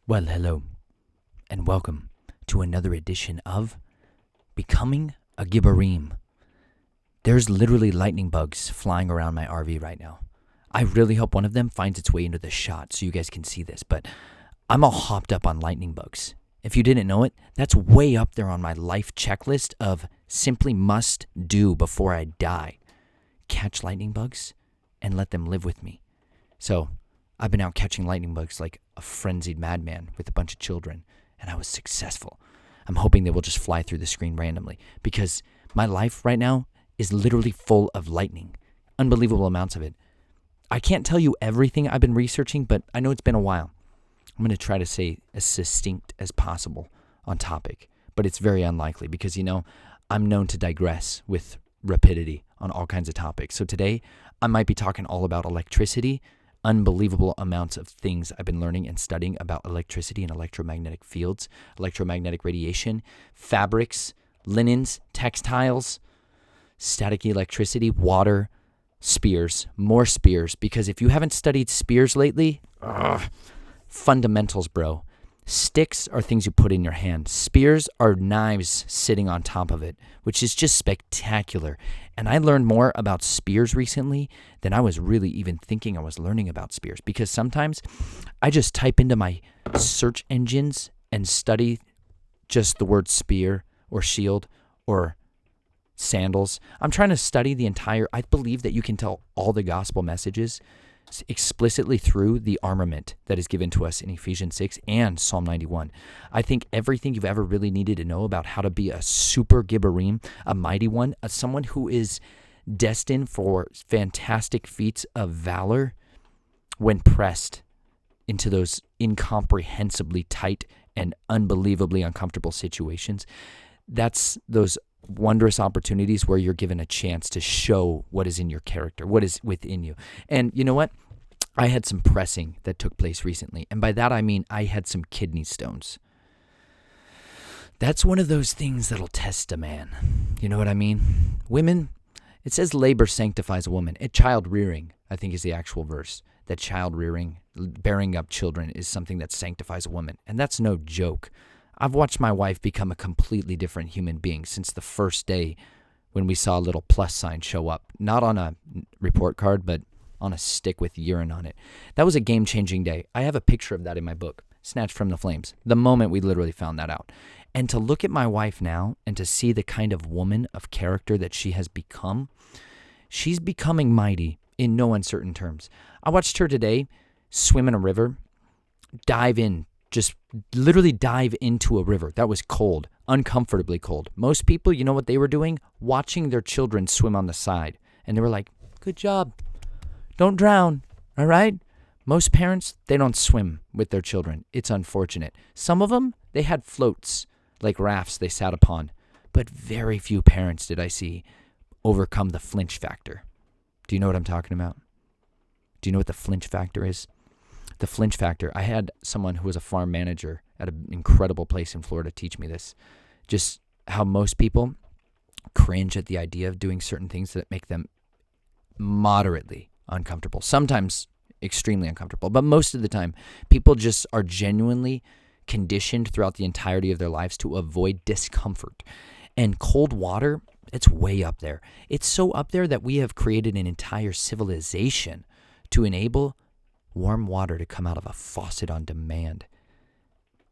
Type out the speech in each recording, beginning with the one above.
Well, hello, and welcome to another edition of Becoming a Gibborim. There's literally lightning bugs flying around my RV right now. I really hope one of them finds its way into the shot so you guys can see this, but I'm all hopped up on lightning bugs. If you didn't know it, that's way up there on my life checklist of simply must do before I die. Catch lightning bugs and let them live with me. So, I've been out catching lightning bugs like a frenzied madman with a bunch of children, and I was successful. I'm hoping they will just fly through the screen randomly because my life right now is literally full of lightning. Unbelievable amounts of it. I can't tell you everything I've been researching, but I know it's been a while. I'm going to try to say as succinct as possible on topic, but it's very unlikely because, I'm known to digress with rapidity on all kinds of topics. So today, I might be talking all about electricity, unbelievable amounts of things I've been learning and studying about electricity and electromagnetic fields, electromagnetic radiation, fabrics, linens, textiles, static electricity, water, spears, more spears, because if you haven't studied spears lately, fundamentals, bro. Sticks are things you put in your hand. Spears are knives sitting on top of it, which is just spectacular. And I learned more about spears recently than I was really even thinking I was learning about spears, because sometimes I just type into my search engines and study just the word spear or shield or sandals. I'm trying to study I believe that you can tell all the gospel messages explicitly through the armament that is given to us in Ephesians 6 and Psalm 91. I think everything you've ever really needed to know about how to be a super Gibborim, a mighty one, someone who is destined for fantastic feats of valor when pressed into those incomprehensibly tight and unbelievably uncomfortable situations. That's those wondrous opportunities where you're given a chance to show what is in your character, what is within you. And you know what? I had some pressing that took place recently. And by that I mean I had some kidney stones. That's one of those things that'll test a man. You know what I mean? Women, it says labor sanctifies a woman. Child rearing, I think, is the actual verse. That child rearing, bearing up children, is something that sanctifies a woman. And that's no joke. I've watched my wife become a completely different human being since the first day when we saw a little plus sign show up. Not on a report card, but on a stick with urine on it. That was a game-changing day. I have a picture of that in my book, Snatched from the Flames, the moment we literally found that out. And to look at my wife now and to see the kind of woman of character that she has become, she's becoming mighty in no uncertain terms. I watched her today swim in a river, just literally dive into a river that was cold, uncomfortably cold. Most people, you know what they were doing? Watching their children swim on the side. And they were like, good job. Don't drown, all right? Most parents, they don't swim with their children. It's unfortunate. Some of them, they had floats, like rafts they sat upon. But very few parents did I see overcome the Flinch Factor. Do you know what I'm talking about? Do you know what the Flinch Factor is? The Flinch Factor. I had someone who was a farm manager at an incredible place in Florida teach me this. Just how most people cringe at the idea of doing certain things that make them moderately uncomfortable. Sometimes extremely uncomfortable. But most of the time, people just are genuinely conditioned throughout the entirety of their lives to avoid discomfort. And cold water, it's way up there. It's so up there that we have created an entire civilization to enable warm water to come out of a faucet on demand.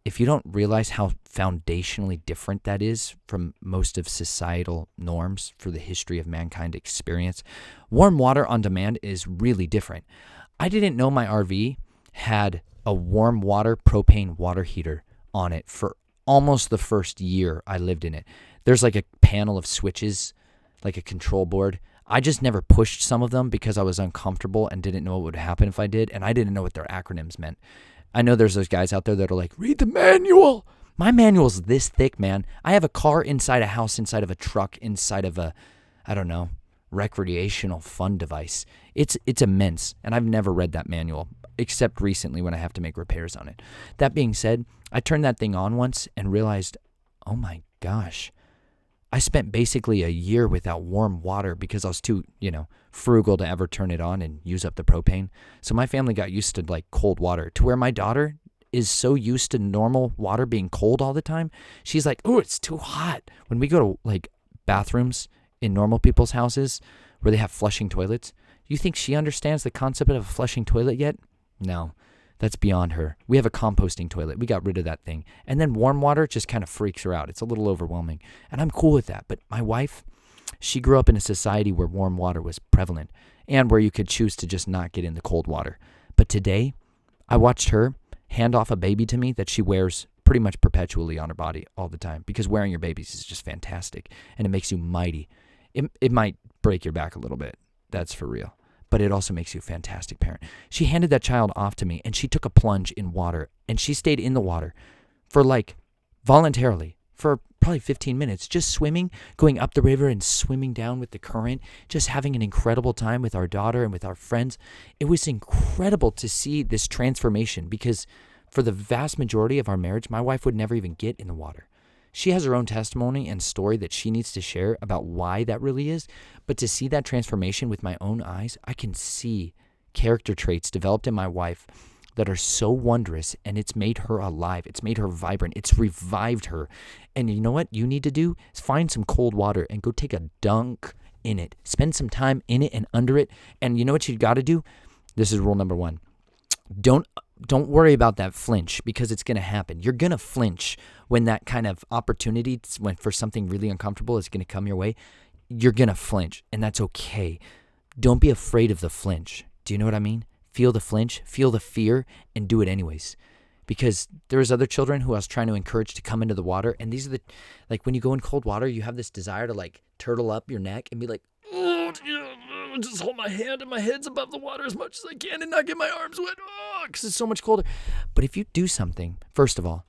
If you don't realize how foundationally different that is from most of societal norms for the history of mankind experience, warm water on demand is really different. I didn't know my RV had a warm water propane water heater on it for almost the first year I lived in it. There's like a panel of switches, like a control board. I just never pushed some of them because I was uncomfortable and didn't know what would happen if I did, and I didn't know what their acronyms meant. I know there's those guys out there that are like, read the manual. My manual's this thick, man. I have a car inside a house, inside of a truck, inside of a, recreational fun device. It's immense, and I've never read that manual, except recently when I have to make repairs on it. That being said, I turned that thing on once and realized, oh my gosh, I spent basically a year without warm water because I was too, frugal to ever turn it on and use up the propane. So my family got used to like cold water to where my daughter is so used to normal water being cold all the time, she's like, oh, it's too hot. When we go to like bathrooms in normal people's houses where they have flushing toilets, you think she understands the concept of a flushing toilet yet? No, that's beyond her. We have a composting toilet. We got rid of that thing. And then warm water just kind of freaks her out. It's a little overwhelming. And I'm cool with that. But my wife, she grew up in a society where warm water was prevalent and where you could choose to just not get in the cold water. But today, I watched her hand off a baby to me that she wears pretty much perpetually on her body all the time, because wearing your babies is just fantastic and it makes you mighty. It might break your back a little bit. That's for real. But it also makes you a fantastic parent. She handed that child off to me and she took a plunge in water and she stayed in the water for like voluntarily for probably 15 minutes, just swimming, going up the river and swimming down with the current, just having an incredible time with our daughter and with our friends. It was incredible to see this transformation, because for the vast majority of our marriage, my wife would never even get in the water. She has her own testimony and story that she needs to share about why that really is. But to see that transformation with my own eyes, I can see character traits developed in my wife that are so wondrous, and it's made her alive. It's made her vibrant. It's revived her. And you know what you need to do is find some cold water and go take a dunk in it. Spend some time in it and under it. And you know what you got to do? This is rule number 1. Don't worry about that flinch, because it's going to happen. You're going to flinch when that kind of opportunity for something really uncomfortable is going to come your way. You're going to flinch, and that's okay. Don't be afraid of the flinch. Do you know what I mean? Feel the flinch, feel the fear, and do it anyways. Because there was other children who I was trying to encourage to come into the water, and these are like when you go in cold water, you have this desire to like turtle up your neck and be like, oh, just hold my hand and my head's above the water as much as I can and not get my arms wet, because it's so much colder. But if you do something, first of all,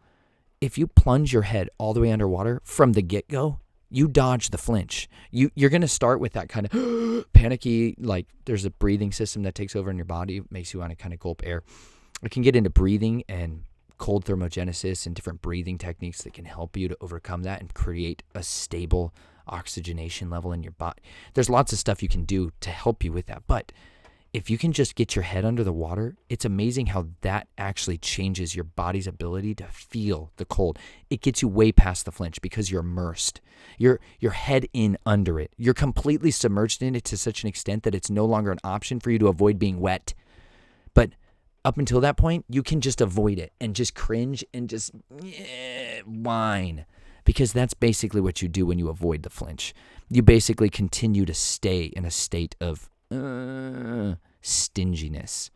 if you plunge your head all the way underwater from the get-go, you dodge the flinch. You're going to start with that kind of panicky, like there's a breathing system that takes over in your body. It makes you want to kind of gulp air. It can get into breathing and cold thermogenesis and different breathing techniques that can help you to overcome that and create a stable oxygenation level in your body. There's lots of stuff you can do to help you with that. But if you can just get your head under the water, it's amazing how that actually changes your body's ability to feel the cold. It gets you way past the flinch because you're immersed. You're head in under it. You're completely submerged in it to such an extent that it's no longer an option for you to avoid being wet. But up until that point, you can just avoid it and just cringe and just whine. Because that's basically what you do when you avoid the flinch. You basically continue to stay in a state of stinginess.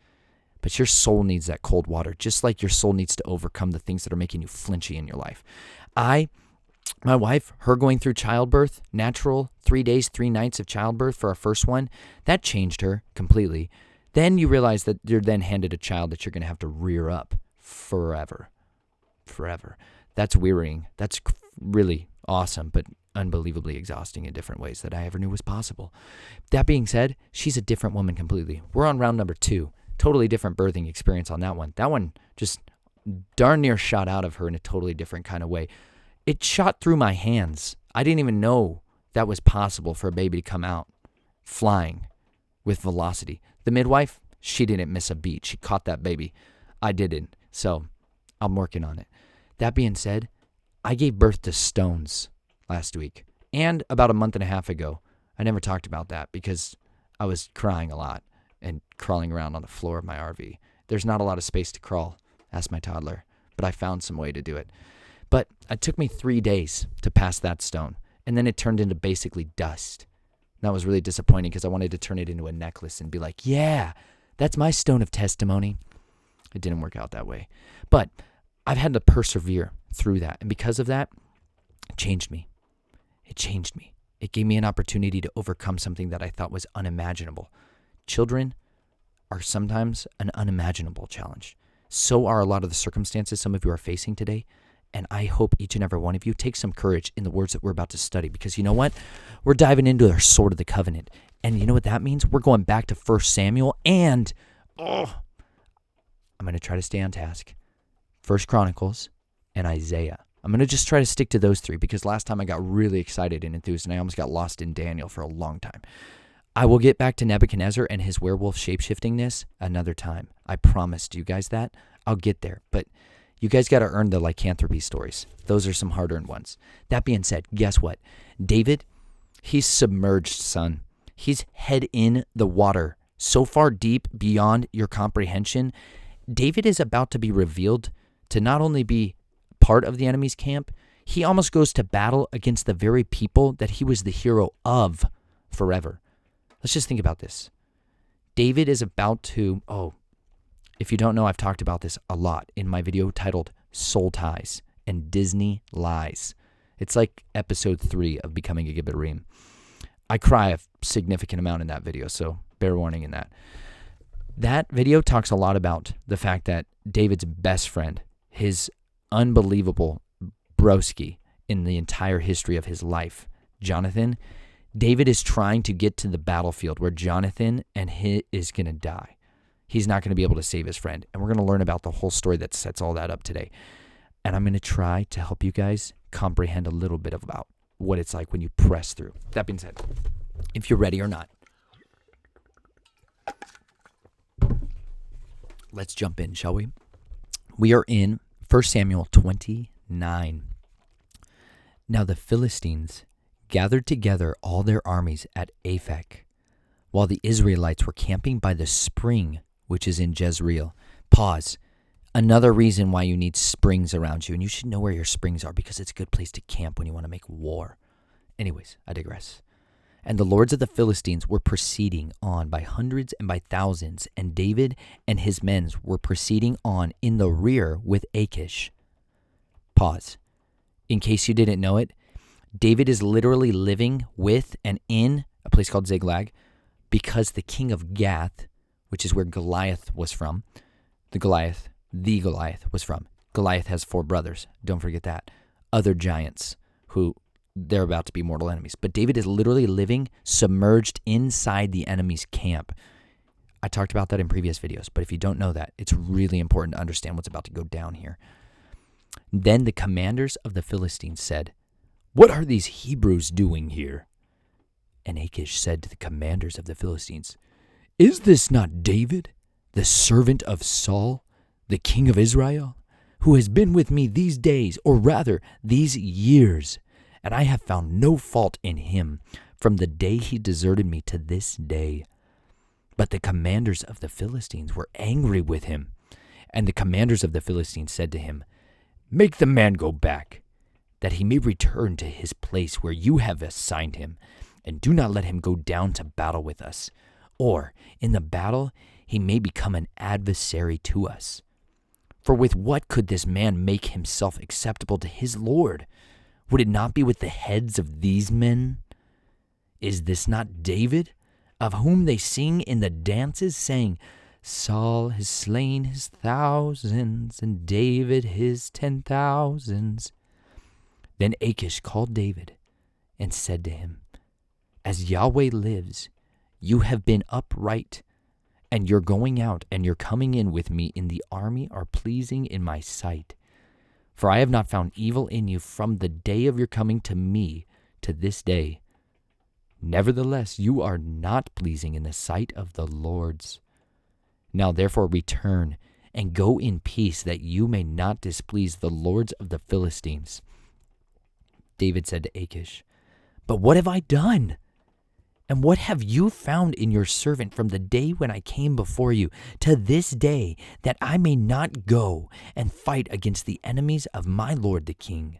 But your soul needs that cold water, just like your soul needs to overcome the things that are making you flinchy in your life. My wife, her going through childbirth, natural 3 days, 3 nights of childbirth for our first one, that changed her completely. Then you realize that you're then handed a child that you're going to have to rear up forever. That's wearying. That's really awesome, but unbelievably exhausting in different ways that I ever knew was possible. That being said, she's a different woman completely. We're on round number 2. Totally different birthing experience on that one. That one just darn near shot out of her in a totally different kind of way. It shot through my hands. I didn't even know that was possible for a baby to come out flying with velocity. The midwife, she didn't miss a beat. She caught that baby. I didn't. So I'm working on it. That being said, I gave birth to stones last week and about a month and a half ago. I never talked about that because I was crying a lot and crawling around on the floor of my RV. There's not a lot of space to crawl. Ask my toddler. But I found some way to do it. But it took me 3 days to pass that stone. And then it turned into basically dust. That was really disappointing because I wanted to turn it into a necklace and be like, yeah, that's my stone of testimony. It didn't work out that way. But I've had to persevere through that. And because of that, it changed me. It changed me. It gave me an opportunity to overcome something that I thought was unimaginable. Children are sometimes an unimaginable challenge. So are a lot of the circumstances some of you are facing today. And I hope each and every one of you take some courage in the words that we're about to study. Because you know what? We're diving into our sword of the covenant. And you know what that means? We're going back to 1 Samuel and, I'm going to try to stay on task. 1 Chronicles and Isaiah. I'm going to just try to stick to those 3 because last time I got really excited and enthused and I almost got lost in Daniel for a long time. I will get back to Nebuchadnezzar and his werewolf shapeshiftingness another time. I promised you guys that. I'll get there. But You guys got to earn the lycanthropy stories. Those are some hard-earned ones. That being said, guess what? David, he's submerged, son. He's head in the water, so far deep beyond your comprehension. David is about to be revealed to not only be part of the enemy's camp, he almost goes to battle against the very people that he was the hero of forever. Let's just think about this. David is about to, if you don't know, I've talked about this a lot in my video titled Soul Ties and Disney Lies. It's like episode 3 of Becoming a Gibborim. I cry a significant amount in that video, so bear warning in that. That video talks a lot about the fact that David's best friend, his unbelievable broski in the entire history of his life, Jonathan, David is trying to get to the battlefield where Jonathan and he is going to die. He's not going to be able to save his friend. And we're going to learn about the whole story that sets all that up today. And I'm going to try to help you guys comprehend a little bit about what it's like when you press through. That being said, if you're ready or not, let's jump in, shall we? We are in 1 Samuel 29. Now the Philistines gathered together all their armies at Aphek, while the Israelites were camping by the spring which is in Jezreel. Pause. Another reason why you need springs around you, and you should know where your springs are because it's a good place to camp when you want to make war. Anyways, I digress. And the lords of the Philistines were proceeding on by hundreds and by thousands, and David and his men were proceeding on in the rear with Achish. Pause. In case you didn't know it, David is literally living with and in a place called Ziklag because the king of Gath, which is where Goliath was from, the Goliath was from. Goliath has 4 brothers. Don't forget that. Other giants who they're about to be mortal enemies. But David is literally living submerged inside the enemy's camp. I talked about that in previous videos, but if you don't know that, it's really important to understand what's about to go down here. Then the commanders of the Philistines said, "What are these Hebrews doing here?" And Achish said to the commanders of the Philistines, "Is this not David, the servant of Saul, the king of Israel, who has been with me these days, or rather these years, and I have found no fault in him from the day he deserted me to this day?" But the commanders of the Philistines were angry with him, and the commanders of the Philistines said to him, "Make the man go back, that he may return to his place where you have assigned him, and do not let him go down to battle with us, or in the battle he may become an adversary to us. For with what could this man make himself acceptable to his Lord? Would it not be with the heads of these men? Is this not David, of whom they sing in the dances, saying, 'Saul has slain his thousands, and David his 10,000s. Then Achish called David and said to him, "As Yahweh lives, you have been upright, and your going out and your coming in with me in the army are pleasing in my sight. For I have not found evil in you from the day of your coming to me to this day. Nevertheless, you are not pleasing in the sight of the lords. Now therefore return and go in peace, that you may not displease the lords of the Philistines." David said to Achish, "But what have I done? And what have you found in your servant from the day when I came before you to this day, that I may not go and fight against the enemies of my lord the king?"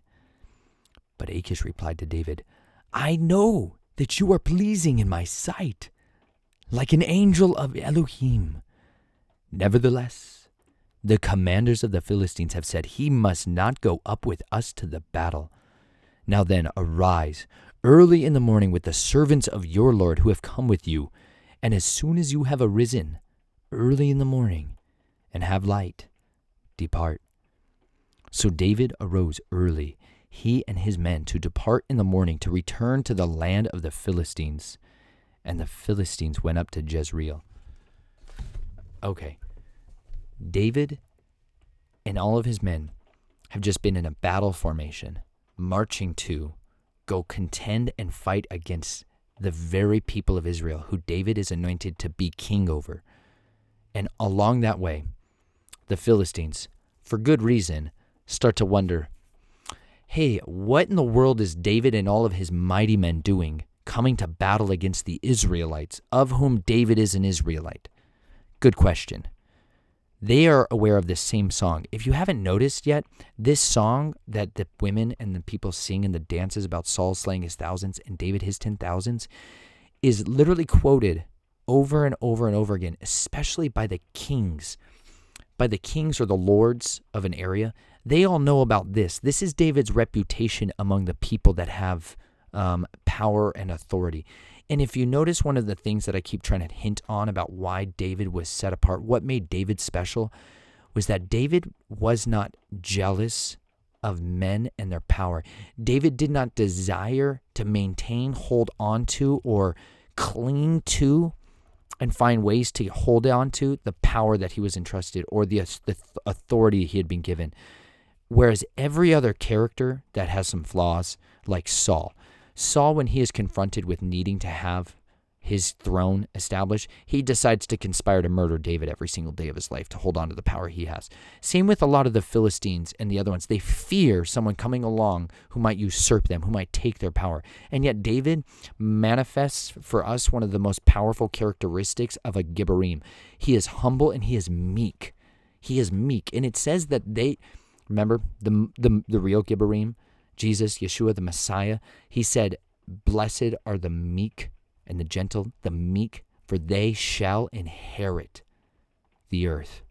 But Achish replied to David, "I know that you are pleasing in my sight, like an angel of Elohim. Nevertheless, the commanders of the Philistines have said, 'He must not go up with us to the battle.' Now then, arise early in the morning with the servants of your Lord who have come with you, and as soon as you have arisen early in the morning and have light, depart." So David arose early, he and his men, to depart in the morning to return to the land of the Philistines. And the Philistines went up to Jezreel. Okay, David and all of his men have just been in a battle formation, marching to go contend and fight against the very people of Israel who David is anointed to be king over. And along that way, the Philistines for good reason, start to wonder, hey, what in the world is David and all of his mighty men doing coming to battle against the Israelites, of whom David is an Israelite? Good question. They are aware of this same song. If you haven't noticed yet, this song that the women and the people sing in the dances about Saul slaying his thousands and David his 10,000s is literally quoted over and over and over again, especially by the kings. By the kings or the lords of an area. They all know about this. This is David's reputation among the people that have power and authority. And if you notice, one of the things that I keep trying to hint on about why David was set apart, what made David special, was that David was not jealous of men and their power. David did not desire to maintain, hold on to, or cling to, and find ways to hold on to the power that he was entrusted or the authority he had been given. Whereas every other character that has some flaws, like Saul, when he is confronted with needing to have his throne established, he decides to conspire to murder David every single day of his life to hold on to the power he has. Same with a lot of the Philistines and the other ones. They fear someone coming along who might usurp them, who might take their power. And yet David manifests for us one of the most powerful characteristics of a Gibborim. He is humble and he is meek. He is meek. And it says that remember the real Gibborim, Jesus, Yeshua, the Messiah, he said, "Blessed are the meek and the gentle, the meek, for they shall inherit the earth."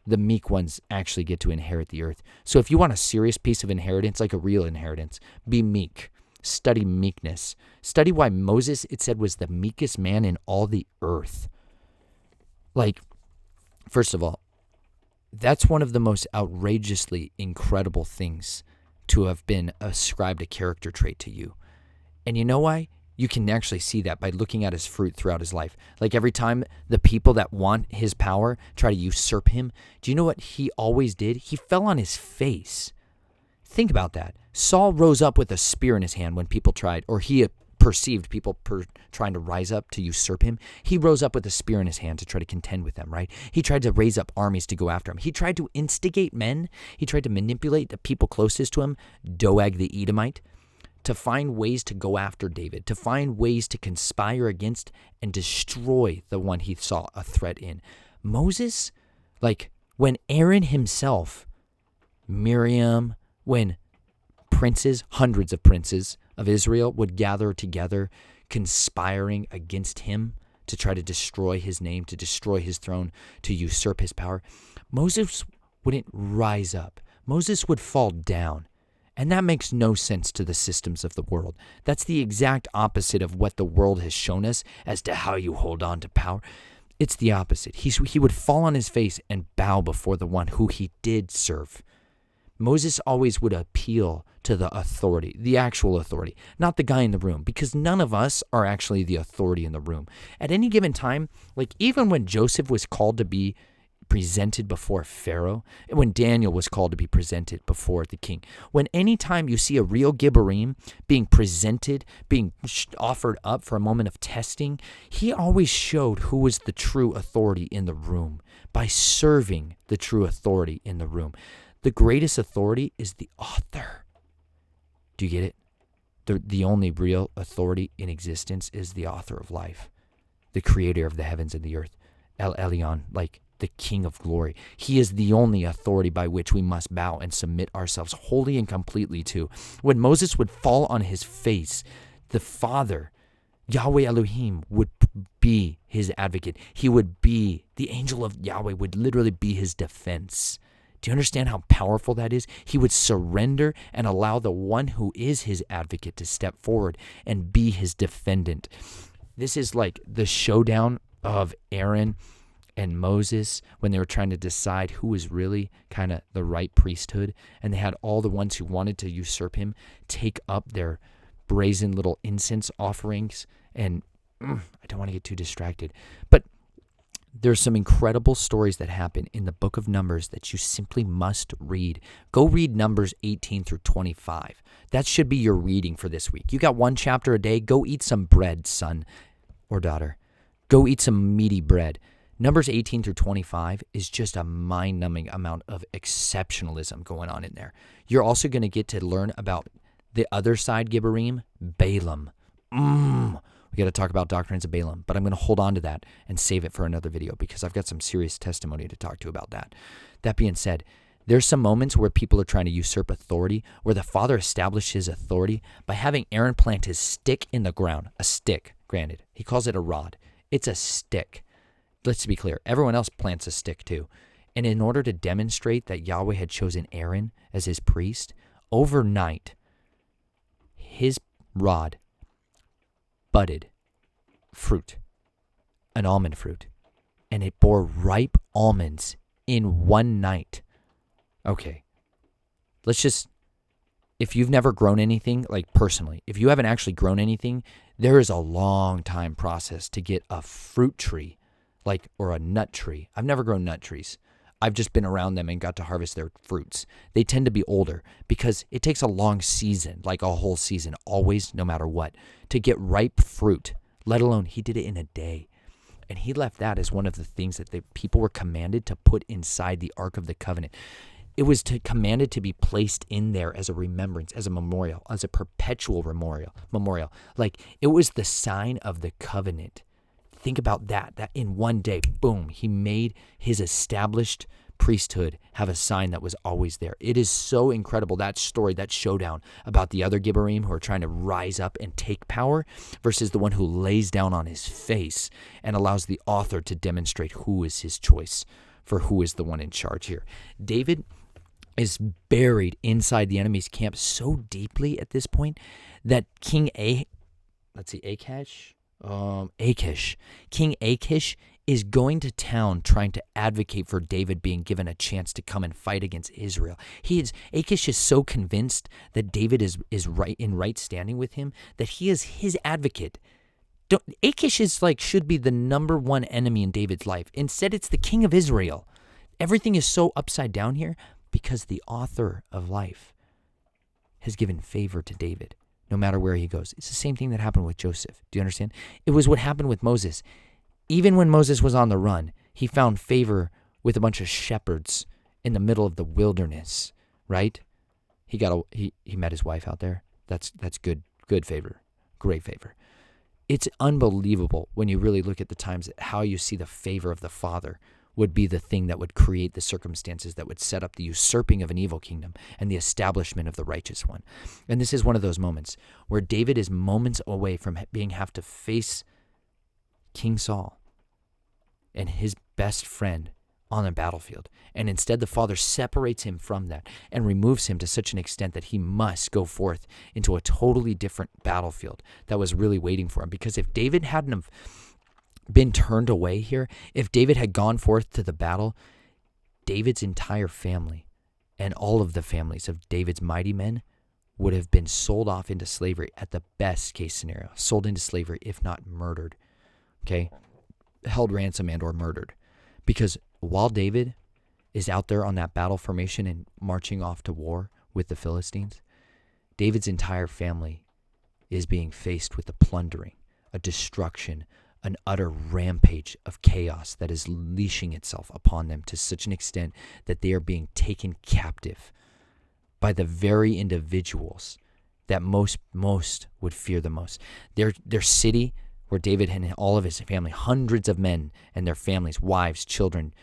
The meek ones actually get to inherit the earth. So if you want a serious piece of inheritance, like a real inheritance, be meek. Study meekness. Study why Moses, it said, was the meekest man in all the earth. Like, first of all, that's one of the most outrageously incredible things to have been ascribed a character trait to you. And you know why? You can actually see that by looking at his fruit throughout his life. Like every time the people that want his power try to usurp him, do you know what he always did? He fell on his face. Think about that. Saul rose up with a spear in his hand when people tried, or he perceived people trying to rise up to usurp him. He rose up with a spear in his hand to try to contend with them, right? He tried to raise up armies to go after him. He tried to instigate men. He tried to manipulate the people closest to him, Doeg the Edomite, to find ways to go after David, to find ways to conspire against and destroy the one he saw a threat in. Moses, like when Aaron himself, Miriam, when princes, hundreds of princes of Israel would gather together, conspiring against him to try to destroy his name, to destroy his throne, to usurp his power, Moses wouldn't rise up. Moses would fall down. And that makes no sense to the systems of the world. That's the exact opposite of what the world has shown us as to how you hold on to power. It's the opposite. He would fall on his face and bow before the one who he did serve. Moses always would appeal to the authority, the actual authority, not the guy in the room, because none of us are actually the authority in the room. At any given time, like even when Joseph was called to be presented before Pharaoh, and when Daniel was called to be presented before the king, when any time you see a real Gibborim being presented, being offered up for a moment of testing, he always showed who was the true authority in the room by serving the true authority in the room. The greatest authority is the author. Do you get it? The only real authority in existence is the author of life, the creator of the heavens and the earth, El Elyon, like the King of glory. He is the only authority by which we must bow and submit ourselves wholly and completely to. When Moses would fall on his face, the Father, Yahweh Elohim, would be his advocate. He would be, the angel of Yahweh would literally be his defense. Do you understand how powerful that is? He would surrender and allow the one who is his advocate to step forward and be his defendant. This is like the showdown of Aaron and Moses when they were trying to decide who was really kind of the right priesthood, and they had all the ones who wanted to usurp him take up their brazen little incense offerings. And I don't want to get too distracted, but there's some incredible stories that happen in the book of Numbers that you simply must read. Go read Numbers 18 through 25. That should be your reading for this week. You got one chapter a day. Go eat some bread, son or daughter. Go eat some meaty bread. Numbers 18 through 25 is just a mind-numbing amount of exceptionalism going on in there. You're also going to get to learn about the other side, Gibborim, Balaam. We got to talk about doctrines of Balaam, but I'm going to hold on to that and save it for another video because I've got some serious testimony to talk to about that. That being said, there's some moments where people are trying to usurp authority, where the Father established his authority by having Aaron plant his stick in the ground. A stick, granted. He calls it a rod. It's a stick. Let's be clear. Everyone else plants a stick too. And in order to demonstrate that Yahweh had chosen Aaron as his priest, overnight, his rod budded fruit, an almond fruit, and it bore ripe almonds in one night. Okay, if you've never grown anything, like personally, if you haven't actually grown anything, there is a long time process to get a fruit tree, or a nut tree. I've never grown nut trees. I've just been around them and got to harvest their fruits. They tend to be older because it takes a long season, like a whole season, always, no matter what, to get ripe fruit, let alone he did it in a day. And he left that as one of the things that the people were commanded to put inside the Ark of the Covenant. It was commanded to be placed in there as a remembrance, as a memorial, as a perpetual memorial. Like it was the sign of the covenant. Think about that in one day, boom, he made his established priesthood have a sign that was always there. It is so incredible, that story, that showdown about the other Gibborim who are trying to rise up and take power versus the one who lays down on his face and allows the author to demonstrate who is his choice for who is the one in charge here. David is buried inside the enemy's camp so deeply at this point that King Achish is going to town trying to advocate for David being given a chance to come and fight against Israel. Achish is so convinced that David is right in right standing with him that he is his advocate. Achish should be the number one enemy in David's life. Instead, it's the king of Israel. Everything is so upside down here because the author of life has given favor to David. No matter where he goes. It's the same thing that happened with Joseph. Do you understand? It was what happened with Moses. Even when Moses was on the run, he found favor with a bunch of shepherds in the middle of the wilderness, right? He met his wife out there. That's good favor. Great favor. It's unbelievable when you really look at the times how you see the favor of the Father would be the thing that would create the circumstances that would set up the usurping of an evil kingdom and the establishment of the righteous one. And this is one of those moments where David is moments away from have to face King Saul and his best friend on a battlefield. And instead, the Father separates him from that and removes him to such an extent that he must go forth into a totally different battlefield that was really waiting for him. Because if David hadn't have been turned away here, if David had gone forth to the battle, David's entire family and all of the families of David's mighty men would have been sold off into slavery at the best case scenario, sold into slavery, if not murdered, okay? Held ransom and or murdered. Because while David is out there on that battle formation and marching off to war with the Philistines, David's entire family is being faced with a plundering, a destruction, an utter rampage of chaos that is leashing itself upon them to such an extent that they are being taken captive by the very individuals that most would fear the most. Their city, where David and all of his family, hundreds of men and their families, wives, children,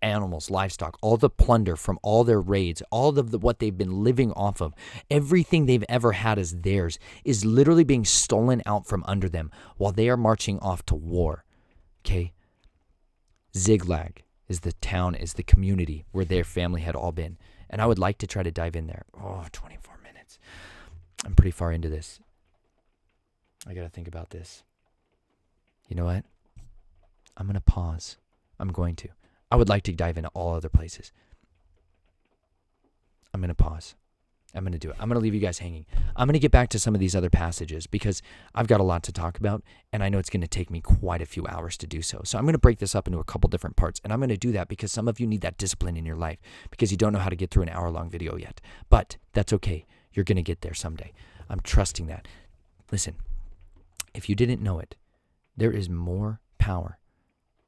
animals, livestock, all the plunder from all their raids, all of what they've been living off of, everything they've ever had as theirs is literally being stolen out from under them while they are marching off to war. Okay? Ziklag is the town, is the community where their family had all been. And I would like to try to dive in there. 24 minutes. I'm pretty far into this. I got to think about this. You know what? I'm going to pause. I'm going to. I would like to dive into all other places. I'm going to pause. I'm going to do it. I'm going to leave you guys hanging. I'm going to get back to some of these other passages because I've got a lot to talk about, and I know it's going to take me quite a few hours to do so. So I'm going to break this up into a couple different parts, and I'm going to do that because some of you need that discipline in your life because you don't know how to get through an hour-long video yet. But that's okay. You're going to get there someday. I'm trusting that. Listen, if you didn't know it, there is more power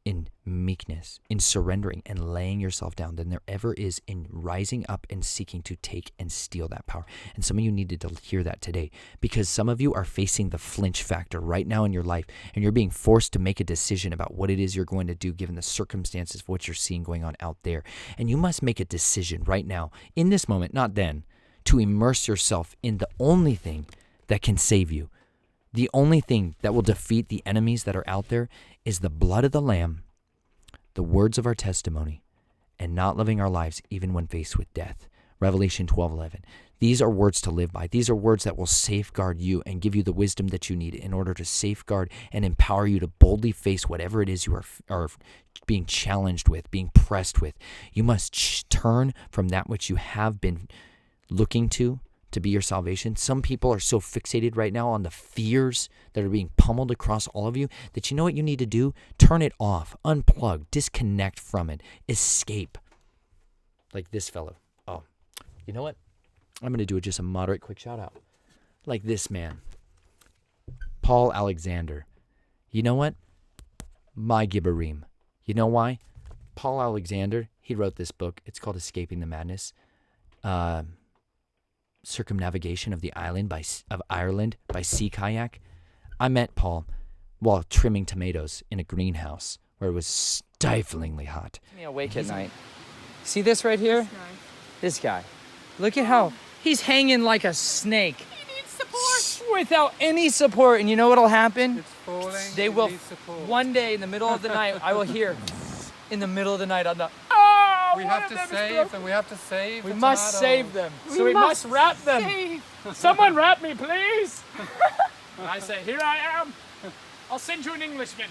in meekness, in surrendering and laying yourself down than there ever is in rising up and seeking to take and steal that power. And some of you needed to hear that today, because some of you are facing the flinch factor right now in your life, and you're being forced to make a decision about what it is you're going to do given the circumstances of what you're seeing going on out there. And you must make a decision right now, in this moment, not then, to immerse yourself in the only thing that can save you. The only thing that will defeat the enemies that are out there is the blood of the Lamb, the words of our testimony, and not living our lives even when faced with death. Revelation 12:11. These are words to live by. These are words that will safeguard you and give you the wisdom that you need in order to safeguard and empower you to boldly face whatever it is you are being challenged with, being pressed with. You must turn from that which you have been looking to be your salvation. Some people are so fixated right now on the fears that are being pummeled across all of you that you know what you need to do? Turn it off, unplug, disconnect from it, escape. Like this fellow. Oh, you know what? I'm going to do just a moderate quick shout out. Like this man, Paul Alexander. You know what? My Gibborim. You know why? Paul Alexander, he wrote this book. It's called Escaping the Madness. Circumnavigation of the island of Ireland by sea kayak. I met Paul while trimming tomatoes in a greenhouse where it was stiflingly hot. Me awake at night. See this right here? This guy. Look at how he's hanging like a snake. He needs support. Without any support. And you know what'll happen? It's falling. They will. One day in the middle of the night, I will hear in the middle of the night on the. We have to save them. We have to save We the must tomatoes. save them. So we must wrap them. Save. Someone wrap me, please. And I say, here I am. I'll send you an Englishman.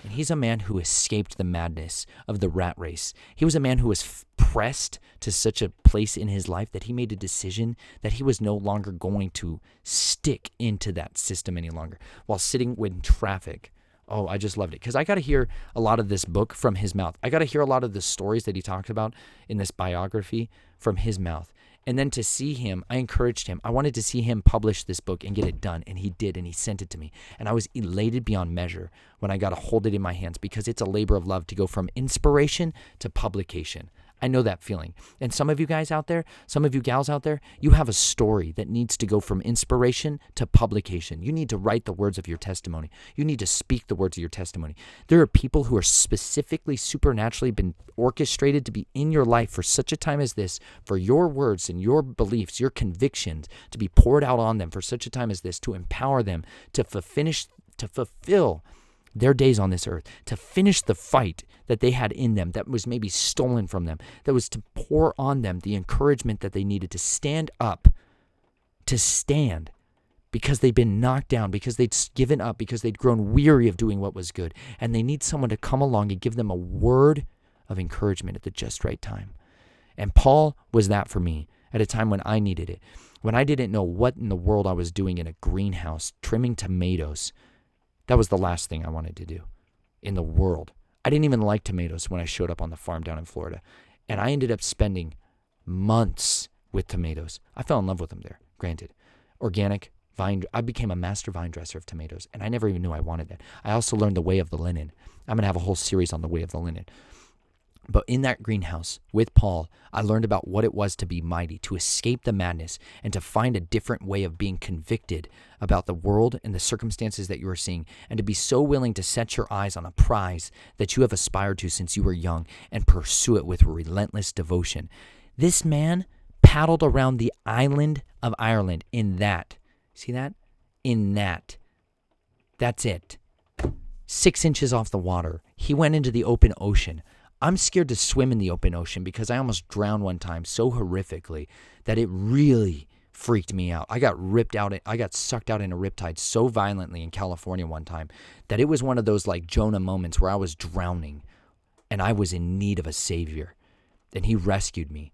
And he's a man who escaped the madness of the rat race. He was a man who was pressed to such a place in his life that he made a decision that he was no longer going to stick into that system any longer while sitting in traffic. Oh, I just loved it because I got to hear a lot of this book from his mouth. I got to hear a lot of the stories that he talked about in this biography from his mouth. And then to see him, I encouraged him. I wanted to see him publish this book and get it done. And he did, and he sent it to me. And I was elated beyond measure when I got to hold it in my hands because it's a labor of love to go from inspiration to publication. I know that feeling. And some of you guys out there, some of you gals out there, you have a story that needs to go from inspiration to publication. You need to write the words of your testimony. You need to speak the words of your testimony. There are people who are specifically, supernaturally been orchestrated to be in your life for such a time as this, for your words and your beliefs, your convictions to be poured out on them for such a time as this, to empower them to fulfill their days on this earth, to finish the fight that they had in them that was maybe stolen from them, that was to pour on them the encouragement that they needed to stand up, to stand because they'd been knocked down, because they'd given up, because they'd grown weary of doing what was good. And they need someone to come along and give them a word of encouragement at the just right time. And Paul was that for me at a time when I needed it, when I didn't know what in the world I was doing in a greenhouse, trimming tomatoes. That was the last thing I wanted to do in the world. I didn't even like tomatoes when I showed up on the farm down in Florida. And I ended up spending months with tomatoes. I fell in love with them there, granted. Organic, vine. I became a master vine dresser of tomatoes, and I never even knew I wanted that. I also learned the way of the linen. I'm going to have a whole series on the way of the linen. But in that greenhouse with Paul, I learned about what it was to be mighty, to escape the madness, and to find a different way of being convicted about the world and the circumstances that you are seeing, and to be so willing to set your eyes on a prize that you have aspired to since you were young and pursue it with relentless devotion. This man paddled around the island of Ireland in that. See that? In that. That's it. 6 inches off the water. He went into the open ocean. I'm scared to swim in the open ocean because I almost drowned one time so horrifically that it really freaked me out. I got sucked out in a riptide so violently in California one time that it was one of those like Jonah moments where I was drowning and I was in need of a savior. And he rescued me.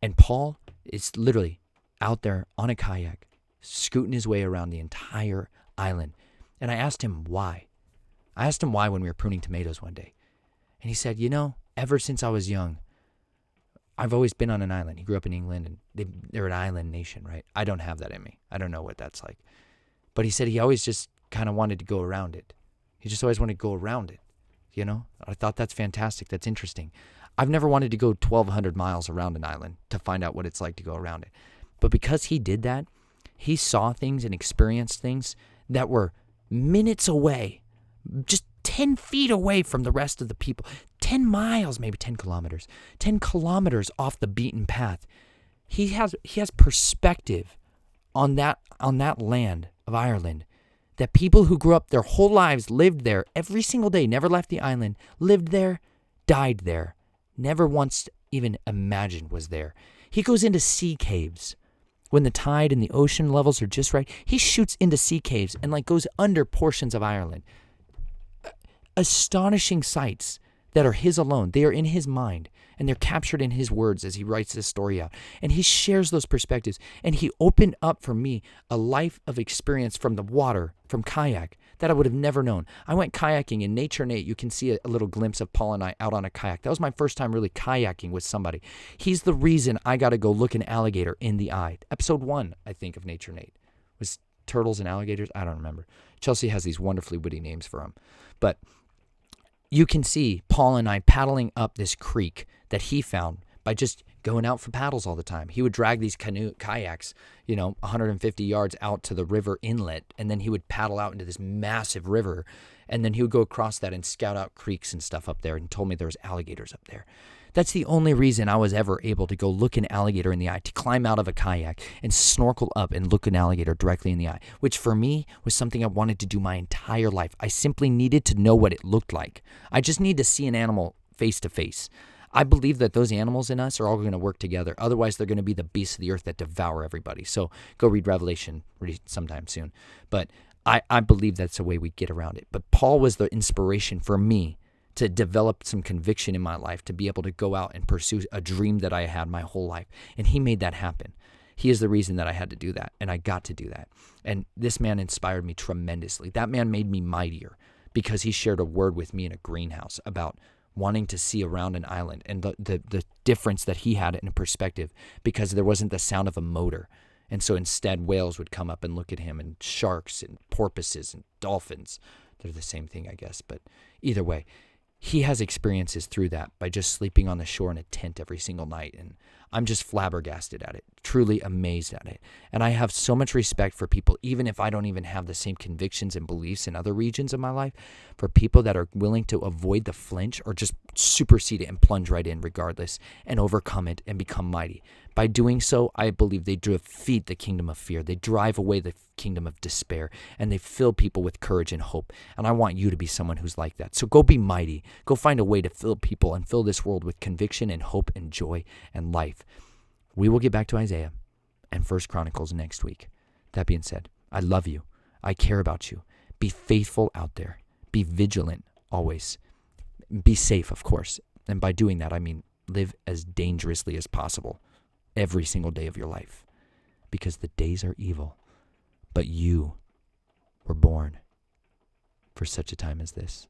And Paul is literally out there on a kayak, scooting his way around the entire island. And I asked him why. I asked him why when we were pruning tomatoes one day. And he said, you know, ever since I was young, I've always been on an island. He grew up in England, and they're an island nation, right? I don't have that in me. I don't know what that's like. But he said he always just kind of wanted to go around it. He just always wanted to go around it. you know? I thought that's fantastic. That's interesting. I've never wanted to go 1,200 miles around an island to find out what it's like to go around it. But because he did that, he saw things and experienced things that were minutes away, just 10 feet away from the rest of the people, 10 miles, maybe 10 kilometers, 10 kilometers off the beaten path. He has perspective on that land of Ireland, that people who grew up their whole lives, lived there every single day, never left the island, lived there, died there, never once even imagined was there. He goes into sea caves when the tide and the ocean levels are just right. He shoots into sea caves and like goes under portions of Ireland. Astonishing sights that are his alone. They are in his mind, and they're captured in his words as he writes this story out. And he shares those perspectives, and he opened up for me a life of experience from the water, from kayak, that I would have never known. I went kayaking in Nature Nate. You can see a little glimpse of Paul and I out on a kayak. That was my first time really kayaking with somebody. He's the reason I got to go look an alligator in the eye. Episode 1, I think, of Nature Nate was turtles and alligators. I don't remember. Chelsea has these wonderfully witty names for them. But you can see Paul and I paddling up this creek that he found by just going out for paddles all the time. He would drag these kayaks, 150 yards out to the river inlet, and then he would paddle out into this massive river, and then he would go across that and scout out creeks and stuff up there, and told me there was alligators up there. That's the only reason I was ever able to go look an alligator in the eye, to climb out of a kayak and snorkel up and look an alligator directly in the eye, which for me was something I wanted to do my entire life. I simply needed to know what it looked like. I just need to see an animal face to face. I believe that those animals in us are all going to work together. Otherwise, they're going to be the beasts of the earth that devour everybody. So go read Revelation sometime soon. But I believe that's the way we get around it. But Paul was the inspiration for me to develop some conviction in my life, to be able to go out and pursue a dream that I had my whole life. And he made that happen. He is the reason that I had to do that, and I got to do that. And this man inspired me tremendously. That man made me mightier because he shared a word with me in a greenhouse about wanting to see around an island and the difference that he had in a perspective, because there wasn't the sound of a motor. And so instead, whales would come up and look at him, and sharks and porpoises and dolphins. They're the same thing, I guess, but either way. He has experiences through that by just sleeping on the shore in a tent every single night. And I'm just flabbergasted at it, truly amazed at it. And I have so much respect for people, even if I don't even have the same convictions and beliefs in other regions of my life, for people that are willing to avoid the flinch or just supersede it and plunge right in regardless and overcome it and become mighty. By doing so, I believe they defeat the kingdom of fear. They drive away the kingdom of despair, and they fill people with courage and hope. And I want you to be someone who's like that. So go be mighty. Go find a way to fill people and fill this world with conviction and hope and joy and life. We will get back to Isaiah and 1 Chronicles next week. That being said, I love you. I care about you. Be faithful out there. Be vigilant always. Be safe, of course. And by doing that, I mean live as dangerously as possible every single day of your life, because the days are evil, but you were born for such a time as this.